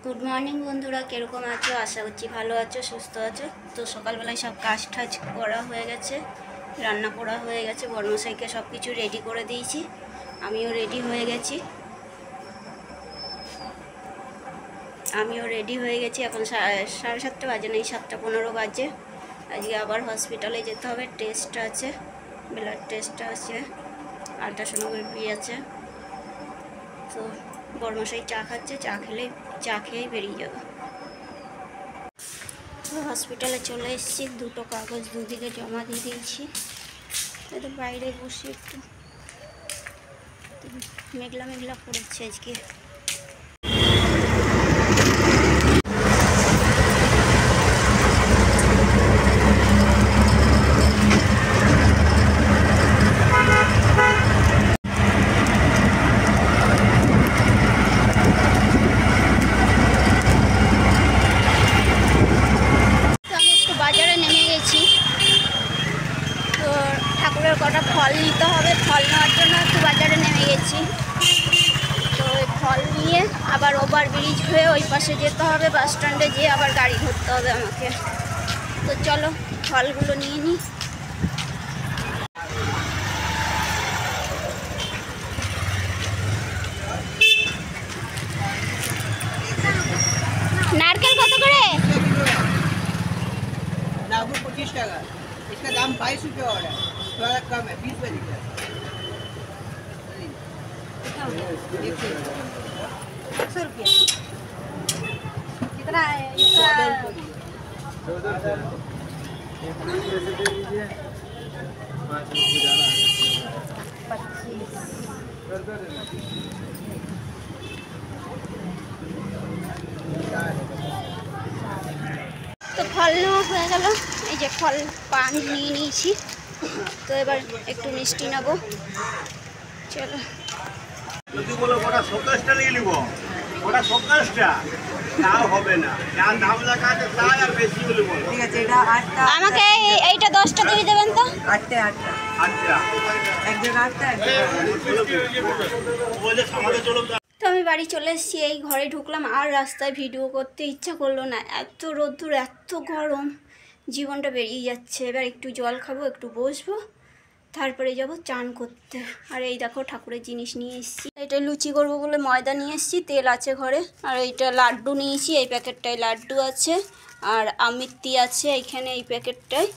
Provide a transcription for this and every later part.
Good morning বন্ধুরা, কিরকম আছো? আশা করছি ভালো আছো, সুস্থ আছো। তো সকালবেলায় সব কাজ টাজ করা হয়ে গেছে, রান্না করা হয়ে গেছে, বর্মশাইকে সব কিছু রেডি করে দিয়েছি, আমিও রেডি হয়ে গেছি। এখন 7:30 বাজে, নেই 7:15 বাজে। আজকে আবার হসপিটালে যেতে হবে, টেস্ট আছে, ব্লাড টেস্ট আছে, আলট্রাসোনোগ্রাফি আছে। তো বর্মশাই চা খাচ্ছে, চা খেয়েই বেরিয়ে যাবে। হসপিটালে চলে এসেছি, দুটো কাগজ দুদিকে জমা দিয়ে দিয়েছি। তো বাইরে বসে একটু মেঘলা মেঘলা পড়েছে আজকে। কটা ফল নিতে হবে, ফল নেওয়ার জন্য একটু বাজারে নেমে গেছি। তো ওই ফল নিয়ে আবার ওভার ব্রিজ হয়ে ওই পাশে যেতে হবে, বাস স্ট্যান্ডে যেয়ে আবার গাড়ি ধরতে হবে আমাকে। তো চলো ফলগুলো নিয়ে নিই। नारकेल कत करे? 25 টাকা। इसका दाम 22 रुपये और है, थोड़ा कम है, 20 रुपये लिखा है। कितना है इसका? 25। তো ফল নেওয়া হয়ে গেল, এই যে ফল পান নিয়ে নিয়েছি। তো এবার একটু মিষ্টি নেবো, চলো। যদি বলো ওটা 27টা নিয়ে নিব, ওটা 27টা তাও হবে না, যার দাম লেখা আছে তাই আর বেশি বলে বলো। ঠিক আছে, এটা 8টা। আমাকে এইটা 10টা দিয়ে দেবেন তো। 8টা 8টা। আচ্ছা, এক জায়গা 8টা, এক জায়গা। বলে আমাদের চলো। তো আমি বাড়ি চলে এসেছি, এই ঘরে ঢুকলাম, আর রাস্তায় ভিডিও করতে ইচ্ছা করলো না, এত রোদ্দুর, এত গরম, জীবনটা বেরিয়ে যাচ্ছে। এবার একটু জল খাবো, একটু বসবো, তারপরে যাব চান করতে। আর এই দেখো ঠাকুরের জিনিস নিয়ে এসেছি, এটা লুচি করবো বলে ময়দা নিয়ে এসেছি, তেল আছে ঘরে। আর এইটা লাড্ডু নিয়েছি, এই প্যাকেটটায় লাড্ডু আছে, আর আমিত্তি আছে এইখানে এই প্যাকেটটায়।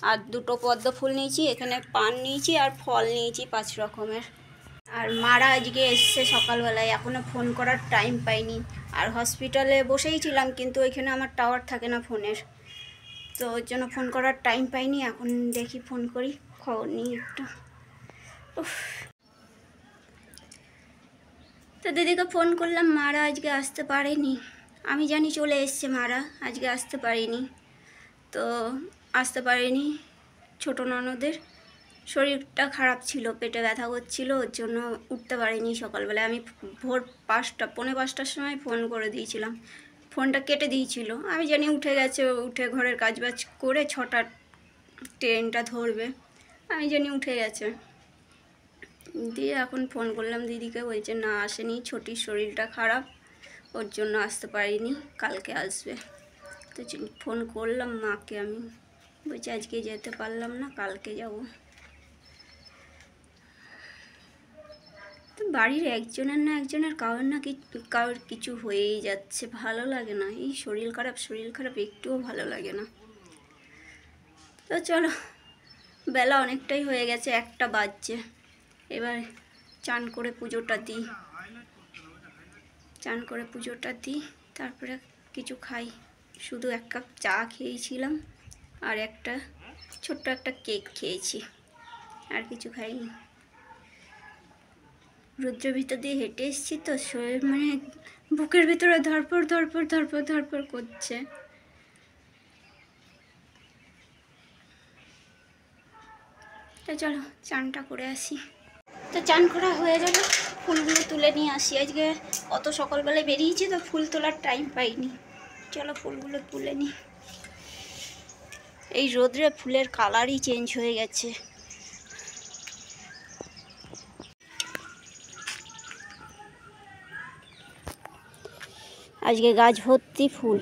আর দুটো পদ্ম ফুল নিয়েছি, এখানে পান নিয়েছি, আর ফল নিয়েছি 5 রকমের। আর মারা আজকে এসছে সকালবেলায়, এখনও ফোন করার টাইম পাইনি। আর হসপিটালে বসেই ছিলাম, কিন্তু ওইখানে আমার টাওয়ার থাকে না ফোনের, তো ওর জন্য ফোন করার টাইম পাইনি। এখন দেখি ফোন করি, খবর নিই একটু। তো দিদিকে ফোন করলাম, মারা আজকে আসতে পারেনি। আমি জানি চলে এসছে মারা, আজকে আসতে পারিনি। তো আসতে পারেনি, ছোটো ননদের শরীরটা খারাপ ছিল, পেটে ব্যথা করছিল, ওর জন্য উঠতে পারিনি সকালবেলায়। আমি ভোর 5টা, 4:45টার সময় ফোন করে দিয়েছিলাম, ফোনটা কেটে দিয়েছিল। আমি জানি উঠে গেছে, উঠে ঘরের কাজবাজ করে 6টার ট্রেনটা ধরবে, আমি জানি উঠে গেছে। দিয়ে এখন ফোন করলাম দিদিকে, বলছে না আসেনি, ছোটির শরীরটা খারাপ, ওর জন্য আসতে পারিনি, কালকে আসবে। তো ফোন করলাম মাকে, আমি বলছি আজকে যেতে পারলাম না, কালকে যাব। তো বাড়ির একজনের না একজনের কারোর কিছু হয়েই যাচ্ছে, ভালো লাগে না। এই শরীর খারাপ একটুও ভালো লাগে না। তো চলো, বেলা অনেকটাই হয়ে গেছে, 1টা বাজছে। এবার চান করে পুজোটা দিই, তারপরে কিছু খাই। শুধু 1 কাপ চা খেয়েছিলাম, আর ছোট্ট একটা কেক খেয়েছি, আর কিছু খাইনি। রৌদ্রের ভিতর দিয়ে হেঁটে এসেছি, তো শরীর মানে বুকের ভিতরে ধরপড় করছে। তো চলো চানটা করে আসি। তো চান করা হয়ে গেল, ফুলগুলো তুলে নিয়ে আসি। আজকে অত সকালবেলায় বেরিয়েছি, তো ফুল তোলার টাইম পাইনি। চলো ফুলগুলো তুলে নিই। এই রোদ্রে ফুলের কালারই চেঞ্জ হয়ে গেছে। আজকে গাছ ভর্তি ফুল।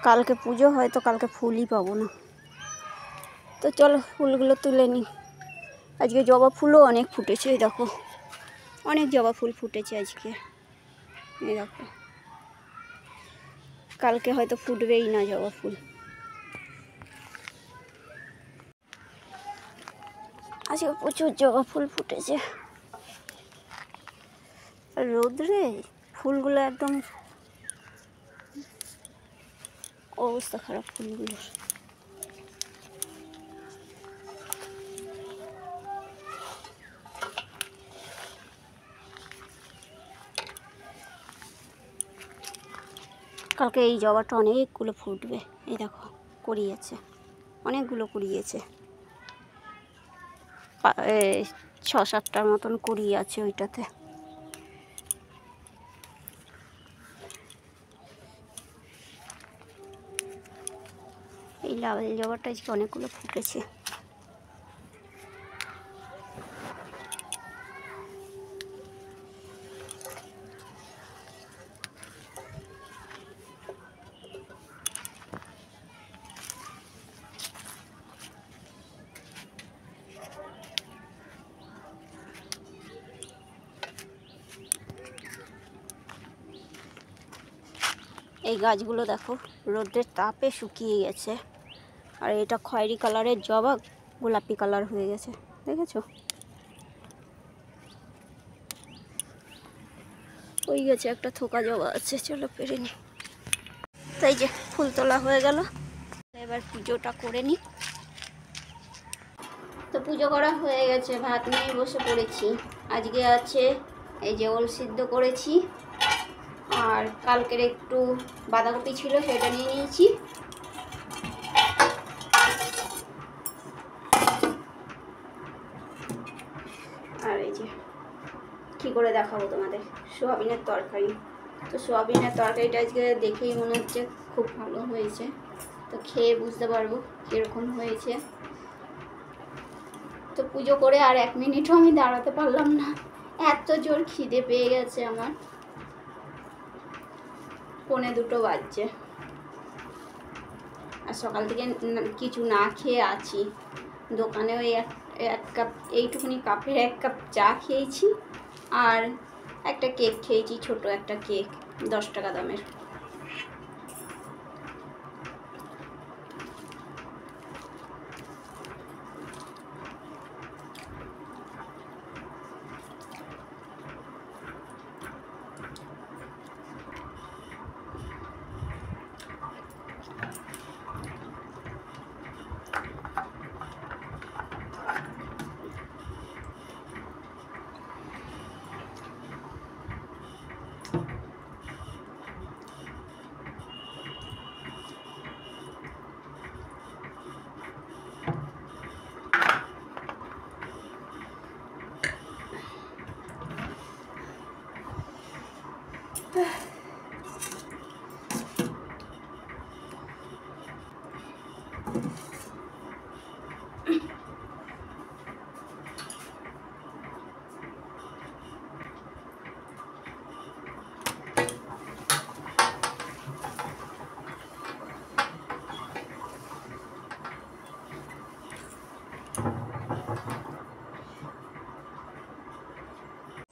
কালকে পুজো, হয়তো কালকে ফুলই পাবো না। তো চলো ফুলগুলো তুলে নিই। আজকে জবা ফুলও অনেক ফুটেছে, এই দেখো অনেক জবা ফুল ফুটেছে আজকে, এই দেখো। কালকে হয়তো ফুটবেই না জবা ফুল। আজকে প্রচুর জবা ফুল ফুটেছে। আর রোদ্রে ফুলগুলো একদম অবস্থা খারাপ ফুলগুলোর। কালকে এই জবাটা অনেকগুলো ফুটবে, এই দেখো কুড়িয়েছে, অনেকগুলো কুড়িয়েছে, 6-7টার মতন কুড়িয়ে আছে ওইটাতে। এই লাল জবাটা আজকে অনেকগুলো ফুটেছে। এই গাছগুলো দেখো রোদের তাপে শুকিয়ে গেছে। আর এটা খয়েরি কালারের জবা গোলাপি কালার হয়ে গেছে, দেখেছো? ওই গেছে একটা থোকা জবা আছে, চলো পেরে নি। তাই যে ফুল তোলা হয়ে গেল, এবার পুজোটা করে নি। তো পুজো করা হয়ে গেছে, ভাত নিয়ে বসে পড়েছি। আজকে আছে এই যে ওল সিদ্ধ করেছি, আর কালকের একটু বাঁধাকপি ছিল সেটা নিয়ে নিয়েছি। আর এই যে কী করে দেখাবো তোমাদের, সোয়াবিনের তরকারি। তো সোয়াবিনের তরকারিটা আজকে দেখেই মনে হচ্ছে খুব ভালো হয়েছে, তো খেয়ে বুঝতে পারবো কীরকম হয়েছে। তো পুজো করে আর 1 মিনিটও আমি দাঁড়াতে পারলাম না, এত জোর খিদে পেয়ে গেছে আমার। 1:45 বাজছে, আর সকাল থেকে কিছু না খেয়ে আছি। দোকানে ওই এক কাপ, এইটুকুনি কাপের 1 কাপ চা খেয়েছি, আর একটা কেক খেয়েছি, ছোট একটা কেক, 10 টাকা দামের।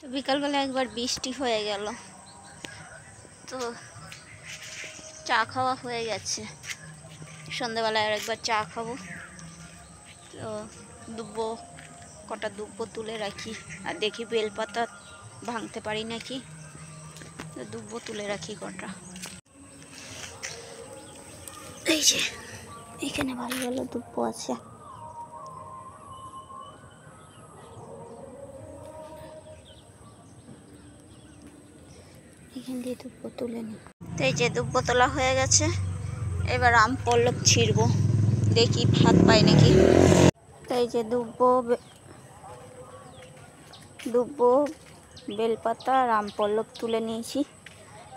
তো বিকালবেলা একবার বৃষ্টি হয়ে গেল, তো চা খাওয়া হয়ে গেছে। সন্ধ্যাবেলায় আর একবার চা খাবো। তো কটা দুব্বো তুলে রাখি, আর দেখি বেলপাতা ভাঙতে পারি নাকি, তো দুব্বো তুলে রাখি কটা। এই যে এখানে ভালো ভালো দুব্বো আছে। এখান দিয়ে দুব্বো তুলে নিই। তো এই যে দুব্বো তোলা হয়ে গেছে, এবার আম পল্লব ছিঁড়বো, দেখি ভাত পাই নাকি। তো এই যে দুব্বো বেলপাতা আর আম পল্লব তুলে নিয়েছি।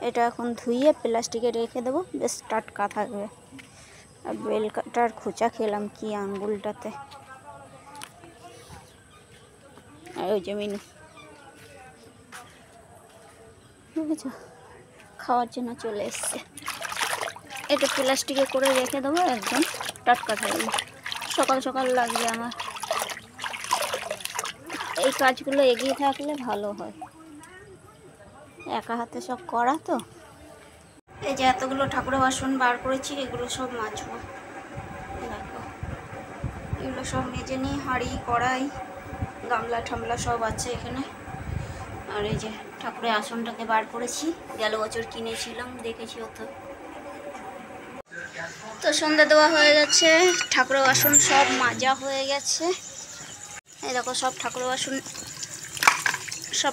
এটা এখন ধুইয়ে প্লাস্টিকে রেখে দেবো, বেশ টাটকা থাকবে। আর বেলকাটার খোঁচা খেলাম কি আঙ্গুলটাতে। আর ওই যে মিনু দেখেছো, খাওয়ার জন্য চলে এসছে। এটা প্লাস্টিকে করে রেখে দেবো, একদম টাটকা থাকবে। সকাল সকাল লাগবে আমার, এই কাজগুলো এগিয়ে থাকলে ভালো হয়, একা হাতে সব করা তো। এই যে এতগুলো ঠাকুরের বাসন বার করেছি, এগুলো সব মাজবো। দেখো এগুলো সব মেজে নিই, হাঁড়ি কড়াই গামলা ঠামলা সব আছে এখানে। আর এই যে ঠাকুরের আসনটাকে বার করেছি, গেল বছর কিনেছিলাম, দেখেছি তো। তো সন্ধ্যা দেওয়া হয়ে গেছে, ঠাকুরের বাসন সব মাজা হয়ে গেছে। এই দেখো সব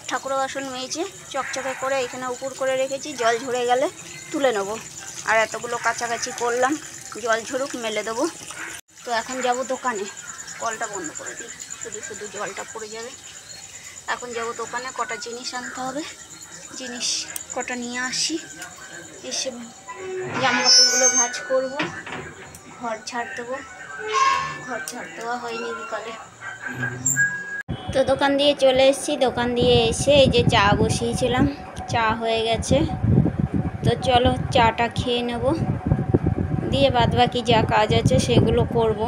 ঠাকুরের বাসন মেজে চকচকে করে এখানে উপর করে রেখেছি, জল ঝরে গেলে তুলে নেবো। আর এতগুলো কাছাকাছি করলাম, জল ঝরুক মেলে দেবো। তো এখন যাব দোকানে, কলটা বন্ধ করে দিই, শুধু শুধু জলটা পড়ে যাবে। এখন যাব দোকানে, কটা জিনিস আনতে হবে, জিনিস কটা নিয়ে আসি, এসে জামা কাপড়গুলো ভাঁজ করবো, ঘর ঝাড় দেবো। ঘর ঝাড় দেওয়া হয়নি বিকালে। তো দোকান দিয়ে চলে এসেছি, দোকান দিয়ে এসে এই যে চা বসিয়েছিলাম, চা হয়ে গেছে। তো চলো চাটা খেয়ে নেব, দিয়ে বাদবাকি যা কাজ আছে সেগুলো করব।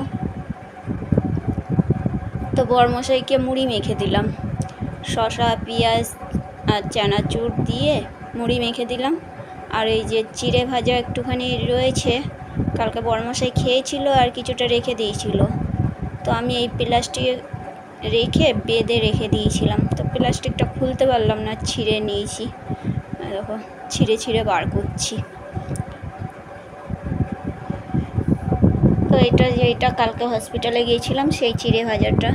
তো বরমশাইকে মুড়ি মেখে দিলাম, শসা পেঁয়াজ আর চানাচুর দিয়ে মুড়ি মেখে দিলাম। আর এই যে চিড়ে ভাজা একটুখানি রয়েছে, কালকে বরমশাই খেয়েছিল আর কিছুটা রেখে দিয়েছিল। তো আমি এই প্লাস্টিকে রেখে বেঁধে রেখে দিয়েছিলাম, তো প্লাস্টিকটা খুলতে পারলাম না, ছিঁড়ে নিয়েছি। দেখো ছিঁড়ে বার করছি। তো এটা কালকে হসপিটালে গিয়েছিলাম, সেই চিড়ে ভাজাটা,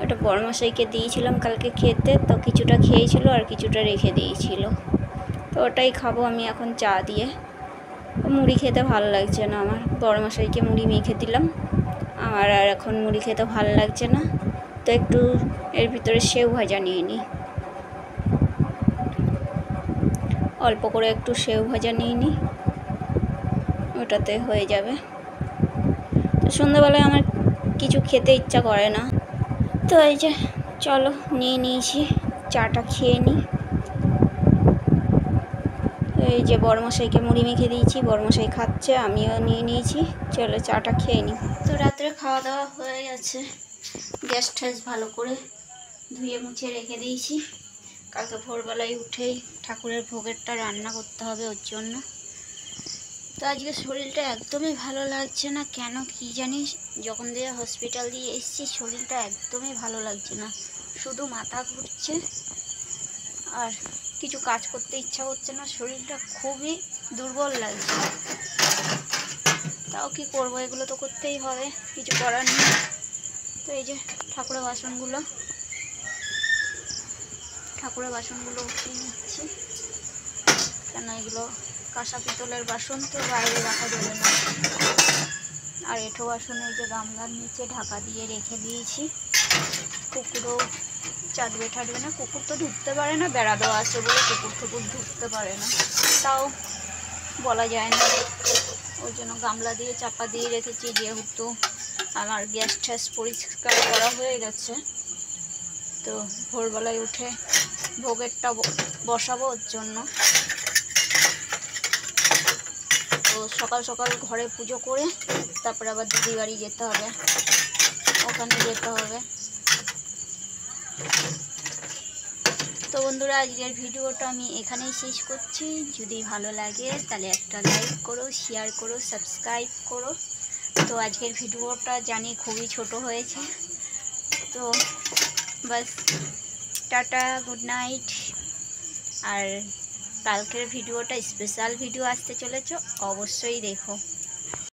ওটা বরমশাইকে দিয়েছিলাম কালকে খেতে। তো কিছুটা খেয়েছিল আর কিছুটা রেখে দিয়েছিল, তো ওটাই খাবো আমি এখন চা দিয়ে। মুড়ি খেতে ভালো লাগছে না আমার, বরমশাইকে মুড়ি মেখে দিলাম, আমার আর এখন মুড়ি খেতে ভালো লাগছে না। তো একটু এর ভিতরে সেউ ভাজা নিয়ে নিই, অল্প করে একটু সেউ ভাজা নিয়ে নিই, ওটাতে হয়ে যাবে। তো সন্ধ্যাবেলায় আমার কিছু খেতে ইচ্ছা করে না, তো এই যে চলো নিয়ে নিয়েছি, চাটা খেয়ে নিই। এই যে বরমশাইকে মুড়ি মেখে দিয়েছি, বরমশাই খাচ্ছে, আমিও নিয়ে নিয়েছি, চলো চাটা খেয়ে নিই। তো রাত্রে খাওয়া দাওয়া হয়ে গেছে, গ্যাস ট্যাস ভালো করে ধুয়ে মুছে রেখে দিয়েছি। কালকে ভোরবেলায় উঠেই ঠাকুরের ভোগেরটা রান্না করতে হবে ওর জন্য। তো আজকে শরীরটা একদমই ভালো লাগছে না, কেন কি জানিস, যখন দিয়ে হসপিটাল দিয়ে এসেছি শরীরটা একদমই ভালো লাগছে না, শুধু মাথা ঘুরছে আর কিছু কাজ করতে ইচ্ছা করছে না, শরীরটা খুবই দুর্বল লাগছে। তাও কি করব, এগুলো তো করতেই হবে, কিছু করার নেই। তো এই যে ঠাকুরের বাসনগুলো উঠিয়ে নিচ্ছি, কেন এগুলো কাঁসা পিতলের বাসন, তো বাইরে রাখা যাবে না। আর এঁঠো বাসন এই যে গামলার নিচে ঢাকা দিয়ে রেখে দিয়েছি, কুকুরও চাটবে ঠাটবে না, কুকুর তো ঢুকতে পারে না, বেড়া দেওয়া আছে বলে কুকুর ঢুকতে পারে না, তাও বলা যায় না, ওই জন্য গামলা দিয়ে চাপা দিয়ে রেখেছি। যেহেতু আমার গ্যাস ট্যাস পরিষ্কার করা হয়ে গেছে, তো ভোরবেলায় উঠে ভোগেরটা বসাবো ওর জন্য। তো সকাল সকাল ঘরে পুজো করে তারপরে আবার দিদি বাড়ি যেতে হবে, ওখানে যেতে হবে। তো বন্ধুরা আজকের ভিডিওটা আমি এখানেই শেষ করছি, যদি ভালো লাগে তাহলে একটা লাইক করো, শেয়ার করো, সাবস্ক্রাইব করো। তো আজকের ভিডিওটা জানি খুবই ছোট হয়েছে, তো বাস টাটা, গুড নাইট। আর কালকের ভিডিওটা স্পেশাল ভিডিও আসতে চলেছে, অবশ্যই দেখো।